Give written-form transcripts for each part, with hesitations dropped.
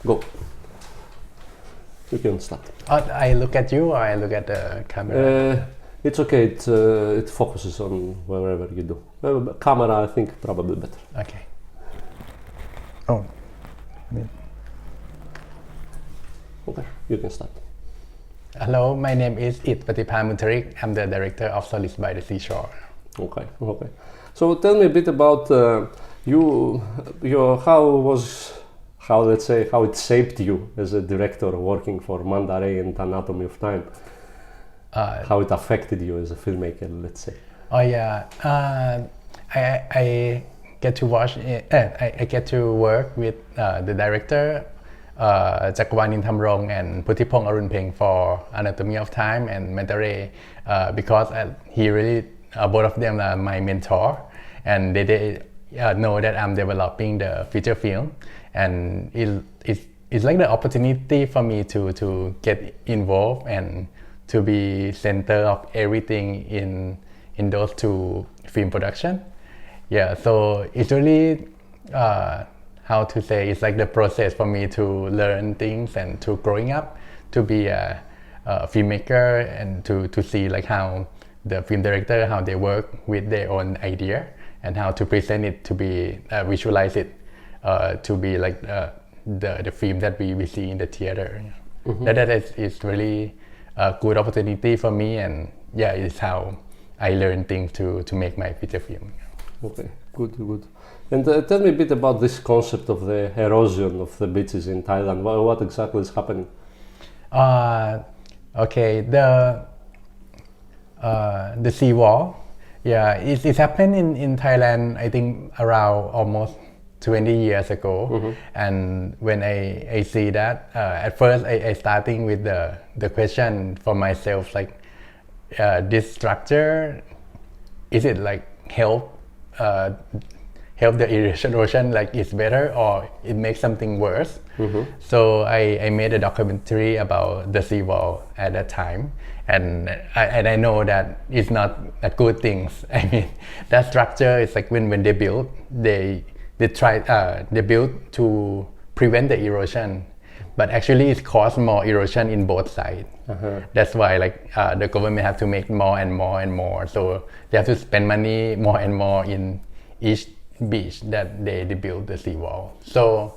Go. You can start. I look at you or I look at the camera? It's okay. It focuses on wherever you do. Camera, I think, probably better. Okay. Oh. Okay, you can start. Hello, my name is Patiparn Boontarig. I'm the director of Solids by the Seashore. Okay. So tell me a bit about how it shaped you as a director working for Manta and Anatomy of Time. How it affected you as a filmmaker, let's say. Oh yeah, I get to watch. I get to work with the director Chakrawanin Thamrong and Putipong Arunpeng for Anatomy of Time and Manta because he really both of them are my mentor, and they know that I'm developing the feature film, and it's like the opportunity for me to get involved and to be center of everything in those two film production. Yeah, so it's really how to say, it's like the process for me to learn things and to growing up to be a filmmaker and to see like how the film director, how they work with their own idea and how to present it, to be visualize it, to be like the film that we see in the theater. Mm-hmm. That is really a good opportunity for me, and yeah, it's how I learn things to make my feature film. Okay, good. And tell me a bit about this concept of the erosion of the beaches in Thailand. What exactly is happening? Okay, the seawall. Yeah, it happened in Thailand, I think around almost 20 years ago. Mm-hmm. And when I see that, at first I starting with the question for myself, like this structure, is it like help the erosion, like it's better or it makes something worse? Mm-hmm. So I made a documentary about the seawall at that time, and I know that it's not a good things. I mean, that structure is like when they build, they build to prevent the erosion, but actually it caused more erosion in both sides. Uh-huh. That's why like the government have to make more and more. So they have to spend money more and more in each beach that they build the seawall. So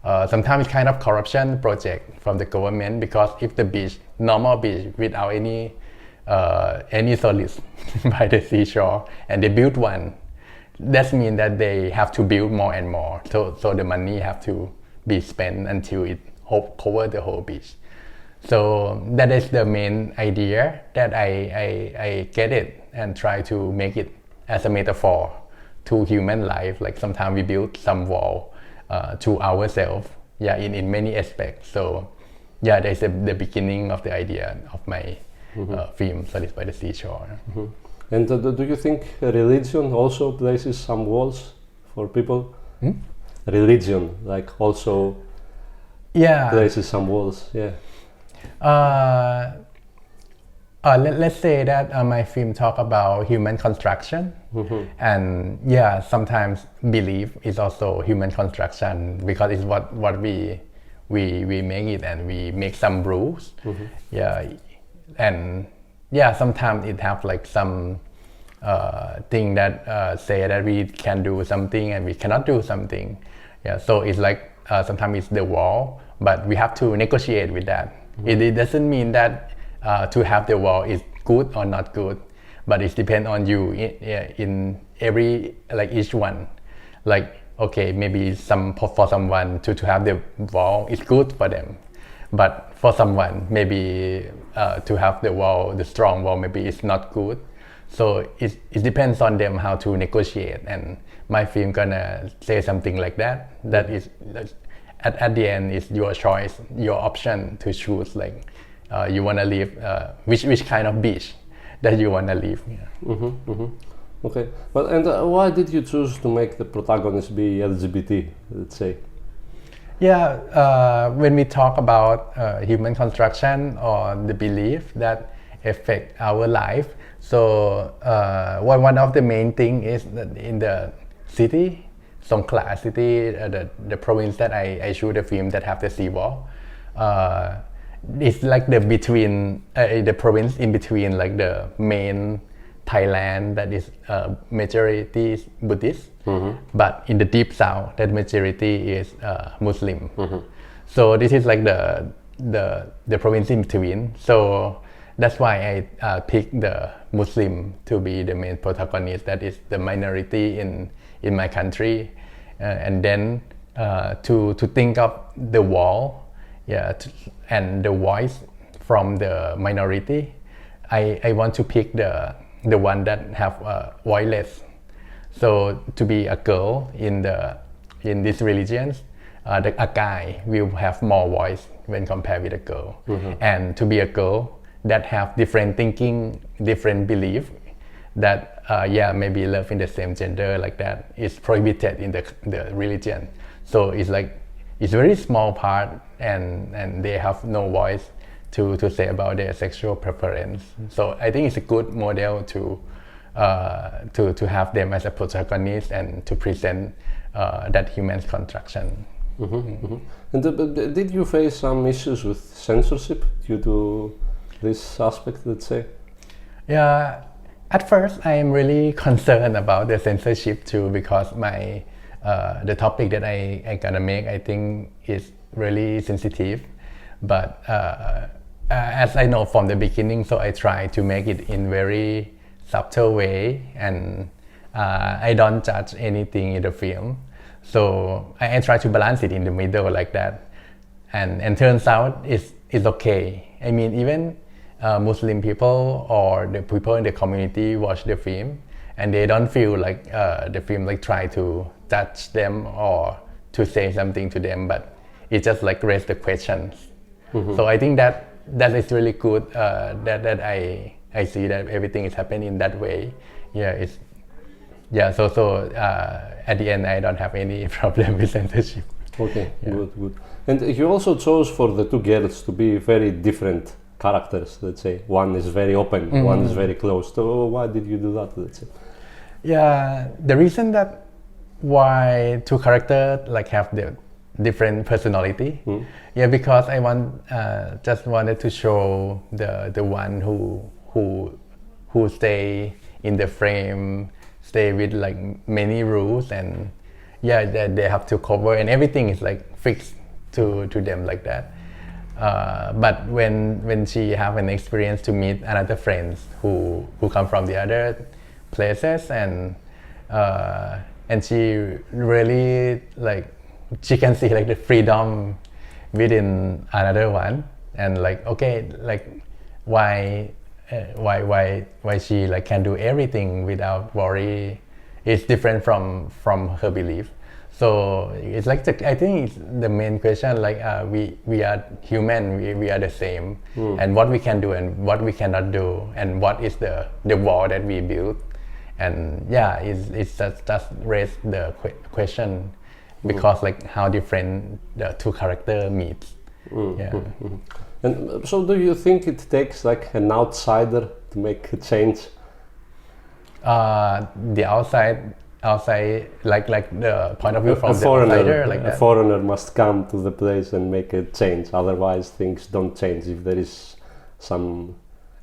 sometimes it's kind of corruption project from the government, because if the normal beach without any solids by the seashore, and they build one, that means that they have to build more and more. So the money have to be spent until it cover the whole beach. So that is the main idea that I get it and try to make it as a metaphor to human life. Like sometimes we build some wall to ourselves, in many aspects. So that's the beginning of the idea of my film, Solids by the Seashore. Mm-hmm. And do you think religion also places some walls for people? Religion, like also places some walls, let's say that my film talk about human construction, and sometimes belief is also human construction, because it's what we make it, and we make some rules. And sometimes it have like some thing that say that we can do something and we cannot do something. So it's like sometimes it's the wall, but we have to negotiate with that. It doesn't mean that to have the wall is good or not good, but it depends on you in every, like each one. Like, okay, maybe for someone to have the wall is good for them, but for someone maybe to have the strong wall, maybe it's not good. So it depends on them how to negotiate, and my film gonna say something like that. That is at the end is your choice, your option to choose, like you wanna live which kind of beach that you wanna live. Okay, but and why did you choose to make the protagonist be LGBT, let's say? When we talk about human construction or the belief that affect our life, so one of the main thing is that in the city, Songkhla city, the province that I shoot the film that have the seawall. It's like the between the province in between like the main Thailand that is majority is Buddhist, but in the deep south that majority is Muslim. So this is like the province in between. So that's why I picked the Muslim to be the main protagonist. That is the minority in my country, and then to think of the wall. And the voice from the minority, I want to pick the one that have voiceless. So to be a girl in these religions, a guy will have more voice when compared with a girl, and to be a girl that have different thinking, different belief, that maybe love in the same gender like that is prohibited in the religion. So it's like it's very small part, and they have no voice to say about their sexual preference. So I think it's a good model to have them as a protagonist and to present that human construction. And did you face some issues with censorship due to this aspect, let's say? Yeah, at first I am really concerned about the censorship too, because the topic that I gonna make, I think is really sensitive, but as I know from the beginning, so I try to make it in very subtle way, and I don't judge anything in the film. So I try to balance it in the middle like that, and turns out it's okay. I mean, even Muslim people or the people in the community watch the film, and they don't feel like the film like try to judge them or to say something to them, but it just like raise the questions. So I think that is really good, that I see that everything is happening in that way. So at the end I don't have any problem with censorship. Okay, good. And you also chose for the two girls to be very different characters, let's say. One is very open, one is very closed. So why did you do that, let's say? Yeah, the reason that why two characters like have the different personality, because I just wanted to show the one who stay in the frame, stay with like many rules, and that they have to cover, and everything is like fixed to them like that. But when she have an experience to meet another friends who come from the other places, and she really like, she can see like the freedom within another one, and like, okay, like why she like can do everything without worry. It's different from her belief. So it's like I think it's the main question, like we are human, we are the same, and what we can do and what we cannot do, and what is the wall that we build, and it's just raise the question, because like how different the two characters meet. And so do you think it takes like an outsider to make a change? The outside, like the point of view from the outsider, like that. A foreigner must come to the place and make a change. Otherwise, things don't change. If there is some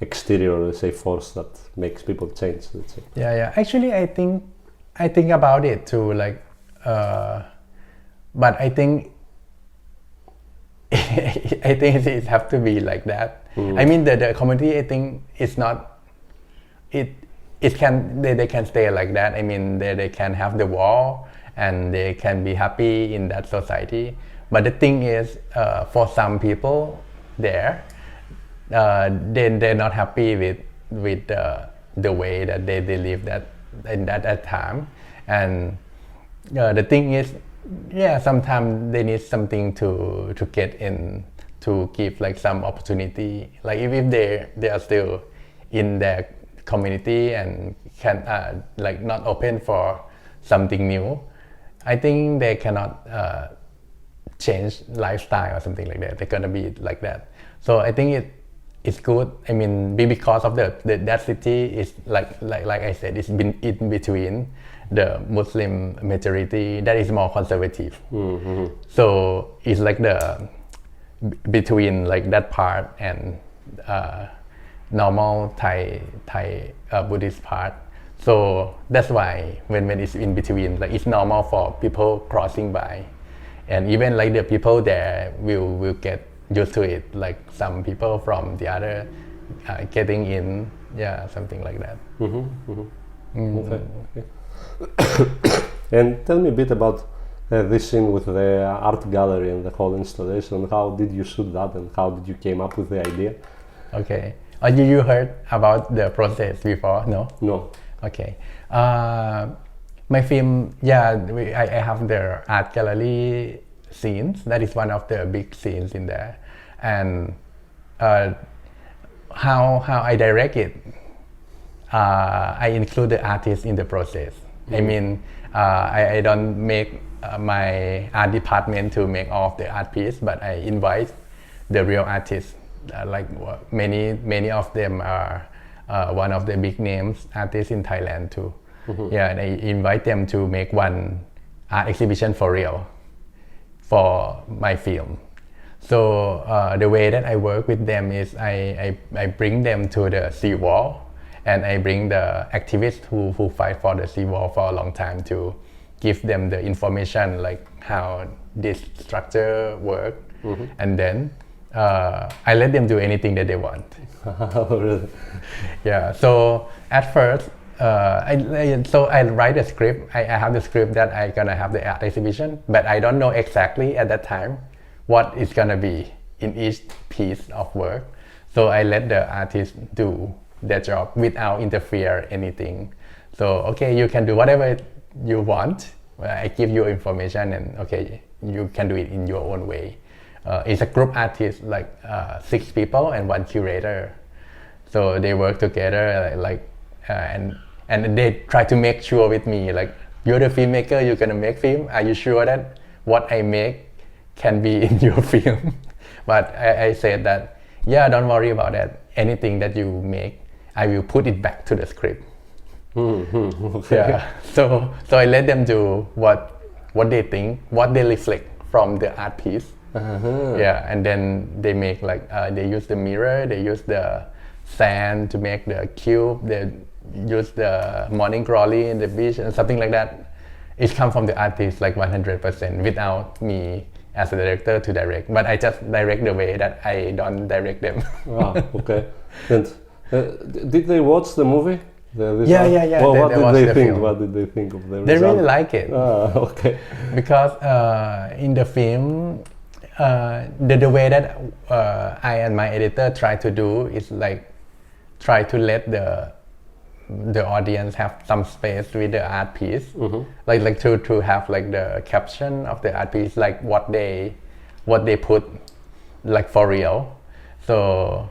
exterior, let's say, force that makes people change, let's say. Actually, I think about it too. Like, but I think it have to be like that. I mean, the community, I think it's not. It can they can stay like that. I mean, they can have the wall and they can be happy in that society. But the thing is, for some people there, they're not happy with the way that they live that in that time. And the thing is, sometimes they need something to get in, to give like some opportunity. Like if they are still in their community and can like not open for something new, I think they cannot change lifestyle or something like that. They're gonna be like that. So I think it's good. I mean, because of that city is like I said, it's been in between the Muslim majority that is more conservative. Mm-hmm. So it's like the between like that part and normal Thai Buddhist part. So that's why when it's in between, like it's normal for people crossing by, and even like the people there will get used to it. Like some people from the other getting in, something like that. Mm-hmm, mm-hmm. Okay. And tell me a bit about this scene with the art gallery and the whole installation. How did you shoot that, and how did you came up with the idea? Okay. You heard about the process before? No. Okay. My film, I have the art gallery scenes. That is one of the big scenes in there, and how I direct it. I include the artist in the process. Mm-hmm. I mean, I don't make my art department to make all of the art piece, but I invite the real artists. Like many of them are one of the big names artists in Thailand too. Mm-hmm. Yeah, and I invite them to make one art exhibition for real for my film. So the way that I work with them is I bring them to the seawall, and I bring the activists who fight for the seawall for a long time to give them the information like how this structure works. Mm-hmm. And then I let them do anything that they want. Really? Yeah. So at first, I write a script. I have the script that I gonna have the art exhibition, but I don't know exactly at that time what is gonna be in each piece of work. So I let the artist do their job without interfere anything. So okay, you can do whatever you want. I give you information, and okay, you can do it in your own way. It's a group artist, like 6 people and 1 curator. So they work together, and they try to make sure with me, like, you're the filmmaker, you're gonna make film. Are you sure that what I make can be in your film? But I said that, don't worry about that. Anything that you make, I will put it back to the script. Mm-hmm. Okay. Yeah. So I let them do what they think, what they reflect from the art piece. Uh-huh. Yeah, and then they make like they use the mirror, they use the sand to make the cube, they use the morning glory in the beach and something like that. It comes from the artist like 100% without me as a director to direct, but I just direct the way that I don't direct them. Okay. And did they watch the movie? Yeah. Well, what did they think? Film. What did they think of the result? They really like it. Okay. Because in the film, the way that I and my editor try to do is like try to let the audience have some space with the art piece, mm-hmm. like to have like the caption of the art piece, like what they put like for real. So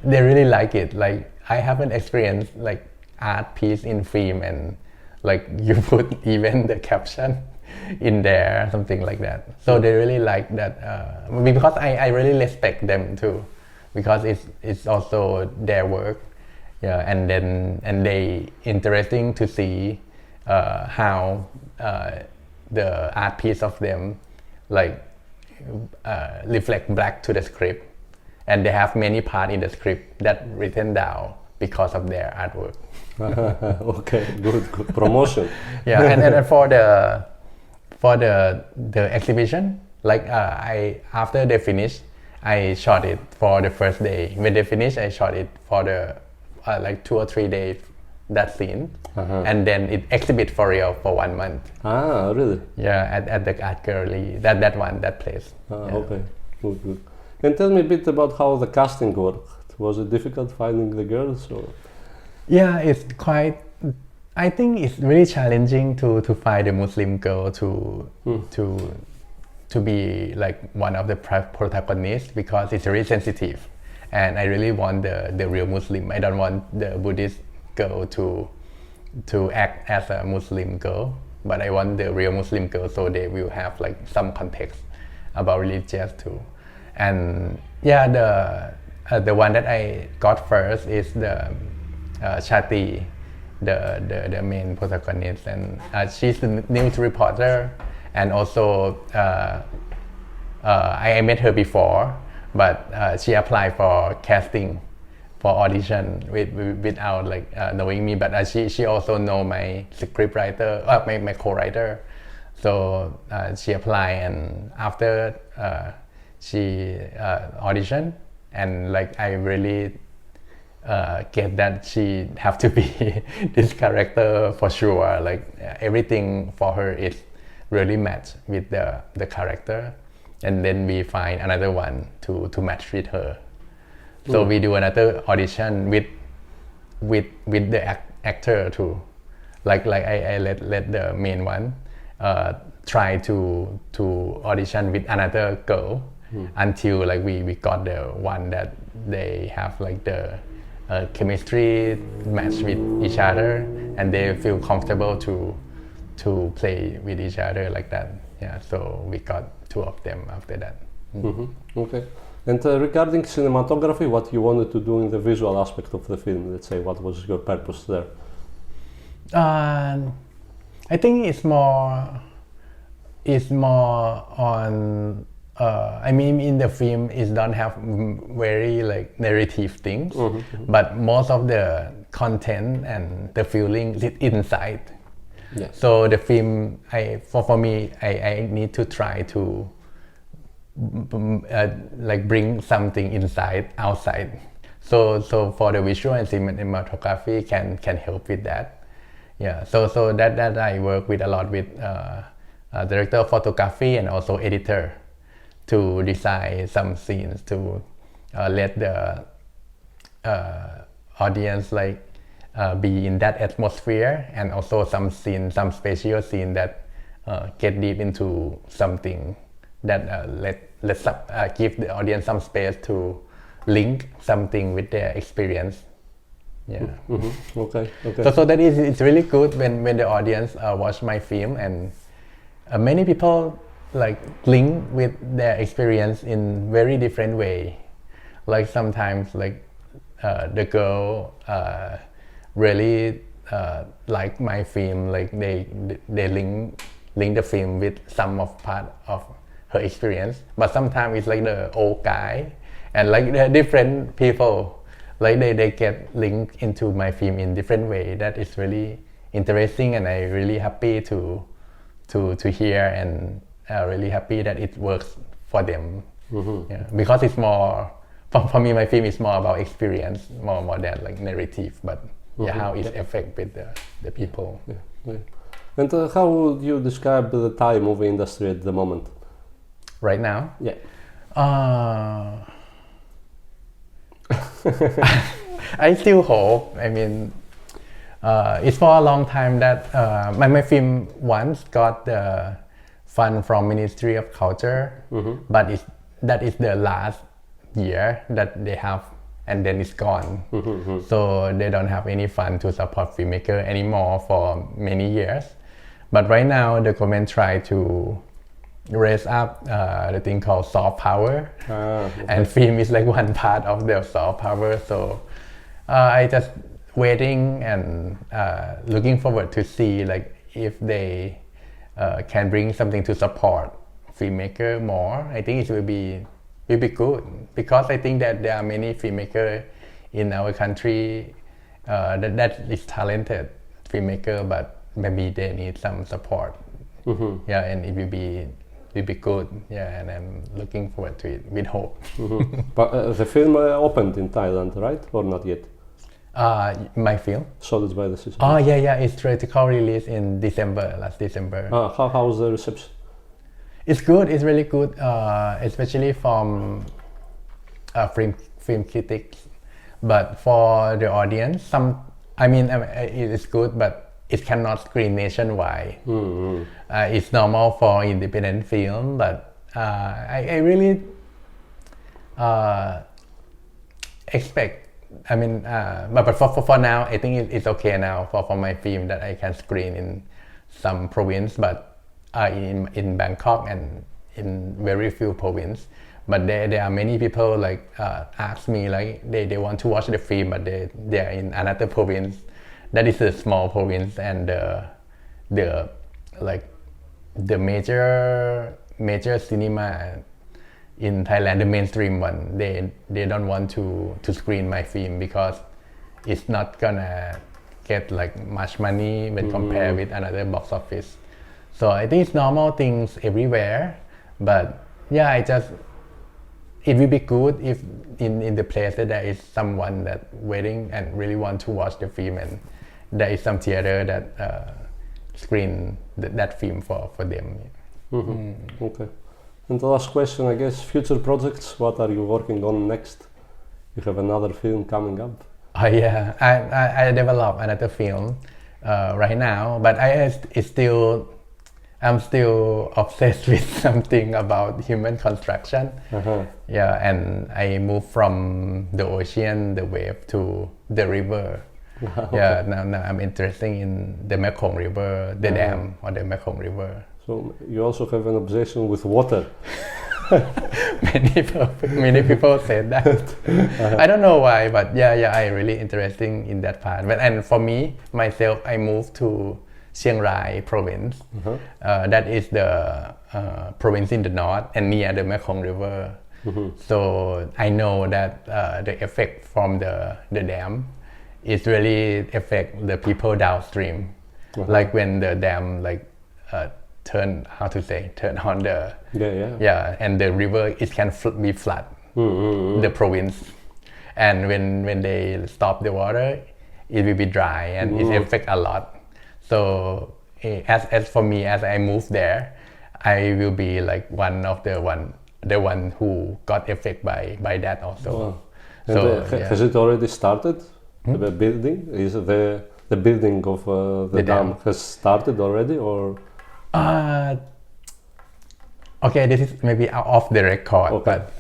they really like it. Like I haven't experienced like art piece in film and like you put even the caption in there, something like that. So they really like that because I really respect them too, because it's also their work. Yeah, and they interesting to see how the art piece of them like reflect back to the script, and they have many parts in the script that written down because of their artwork. Okay, good promotion. Yeah, and for the exhibition, like after they finish, I shot it for the first day. When they finish, I shot it for the like 2 or 3 days, that scene, and then it exhibit for real for 1 month. Ah, really? Yeah, at the art gallery, that place. Okay, good. And tell me a bit about how the casting worked. Was it difficult finding the girls? Or? Yeah, it's quite. I think it's really challenging to find a Muslim girl to be like one of the protagonists, because it's very sensitive, and I really want the real Muslim. I don't want the Buddhist girl to act as a Muslim girl, but I want the real Muslim girl, so they will have like some context about religious too. And yeah, the one that I got first is the Chati, the main protagonist, and she's the news reporter, and also I met her before, but she applied for casting, for audition without knowing me. But she also know my script writer, my co-writer, so she applied, and after she auditioned, and I really get that she have to be this character for sure. Everything for her is really match with the character, and then we find another one to match with her. So we do another audition with the actor too. I let the main one try to audition with another girl until we got the one that they have the chemistry match with each other, and they feel comfortable to play with each other like that. Yeah, so we got 2 of them after that. Okay. And regarding cinematography, what you wanted to do in the visual aspect of the film, let's say, what was your purpose there? I think it's more on. In the film, it don't have very narrative things, but most of the content and the feeling is inside. Yeah. So the film, for me, I need to try to bring something inside outside. So for the visual and cinematography can help with that. Yeah. So that I work with a lot with director of photography and also editor to design some scenes to let the audience be in that atmosphere, and also some special scene that get deep into something that let's give the audience some space to link something with their experience. Yeah. Okay. So that it's really good when the audience watch my film, and many people link with their experience in very different way. Sometimes the girl really like my film, they link the film with some of part of her experience. But sometimes it's the old guy and the different people, they get linked into my film in different way. That is really interesting, and I really happy to hear, and really happy that it works for them. Yeah, because it's more for me, my film is more about experience more than narrative, but how it affect with the people. Yeah. And how would you describe the Thai movie industry at the moment? Right now? Yeah. I still hope. It's for a long time that my film once got the fund from Ministry of Culture, but that is the last year that they have, and then it's gone. So they don't have any fund to support filmmaker anymore for many years. But right now the government try to raise up the thing called soft power, and film is one part of the soft power. So I just waiting and looking forward to see if they can bring something to support filmmaker more. I think it will be good, because I think that there are many filmmakers in our country that is talented filmmaker, but maybe they need some support. Yeah, and it will be good. Yeah, and I'm looking forward to it with hope. But the film opened in Thailand, right, or not yet? My film? Solid by the Seashore. Oh yeah, it's theatrical release in last December. How's the reception? It's good. It's really good, especially from film critics. But for the audience, it's good, but it cannot screen nationwide. It's normal for independent film, but I really expect. But for now, I think it's okay now for my film that I can screen in some province, but in Bangkok and in very few province. But there are many people like ask me like they want to watch the film, but they are in another province. That is a small province, and the like the major cinema in Thailand, the mainstream one, they don't want to screen my film because it's not gonna get like much money when compared with another box office. So I think it's normal things everywhere, but yeah, it will be good if in the place that there is someone that waiting and really want to watch the film, and there is some theater that screen that film for them. Okay. And the last question, I guess, future projects. What are you working on next? You have another film coming up. Oh yeah, I develop another film right now, but I'm still obsessed with something about human construction. Yeah, and I moved from the ocean, the wave, to the river. Okay. Yeah, now I'm interested in the Mekong River, the dam on the Mekong River. So you also have an obsession with water. Many people said that. I don't know why, but yeah, I really interested in that part. And for me, myself, I moved to Chiang Rai province. That is the province in the north and near the Mekong River. So I know that the effect from the dam is really affect the people downstream. Like when the dam turn on the and the river, it can be flood the province, and when they stop the water, it will be dry and it affect a lot. So as for me, as I move there, I will be like one of the one who got affected by that also. So has it already started? The building is the building of the dam has started already, or? Okay, this is maybe off the record, but